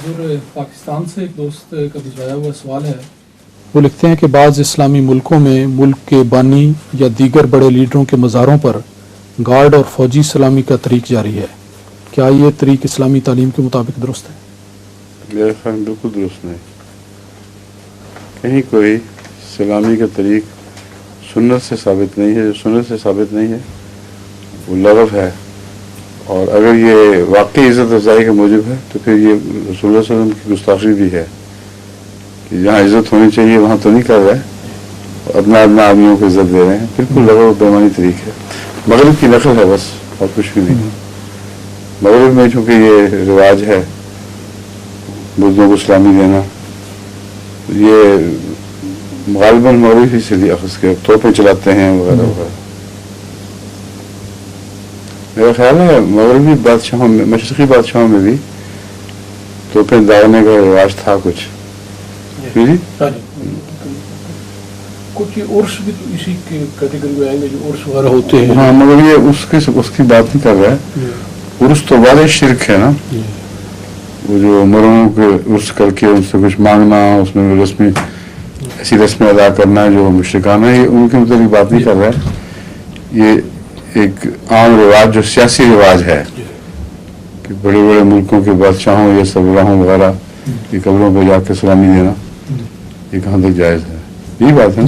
پاکستان سے ایک دوست کا بھجوایا ہوا سوال ہے، وہ لکھتے ہیں کہ بعض اسلامی ملکوں میں ملک کے بانی یا دیگر بڑے لیڈروں کے مزاروں پر گارڈ اور فوجی سلامی کا طریق جاری ہے، کیا یہ طریق اسلامی تعلیم کے مطابق درست ہے؟ میرے خیال میں بالکل درست نہیں. کہیں کوئی سلامی کا طریق سنت سے ثابت نہیں ہے. جو سنت سے ثابت نہیں ہے وہ لغو ہے، اور اگر یہ واقعی عزت افزائی کے موجب ہے تو پھر یہ رسول اللہ صلی اللہ علیہ وسلم کی گستاخی بھی ہے کہ جہاں عزت ہونی چاہیے وہاں تو نہیں کر رہے، اپنا آدمیوں کو عزت دے رہے ہیں. بالکل لغو بےمانی طریق ہے. مغرب کی نقل ہے بس، اور کچھ بھی نہیں. مغرب میں چونکہ یہ رواج ہے بزرگوں کو سلامی دینا، یہ غالباً مغرب ہی سے اخذ کے توپیں چلاتے ہیں وغیرہ وغیرہ. میرا خیال ہے مغربی بادشاہوں میں، مشرقی بادشاہوں میں بھی توپیں داغنے کا رواج تھا کچھ. جی کچھ عرس بھی تو اسی کیٹیگری میں آئیں گے، جو عرس وغیرہ ہوتے ہیں. ہاں، مگر یہ اس کی بات نہیں کر رہا ہے. عرس تو واضح شرک ہے نا. وہ جو مروں کے عرس کر کے ان سے کچھ مانگنا، اس میں رسمی ایسی رسمیں ادا کرنا جو مشرکانہ ہے، یہ ان کے متعلق بات نہیں کر رہا ہے. یہ ایک عام رواج جو سیاسی رواج ہے کہ بڑے بڑے ملکوں کے بادشاہوں یا سربراہوں وغیرہ کی قبروں پہ جا کے سلامی دینا، یہ کہاں تک جائز ہے؟ یہی بات ہے.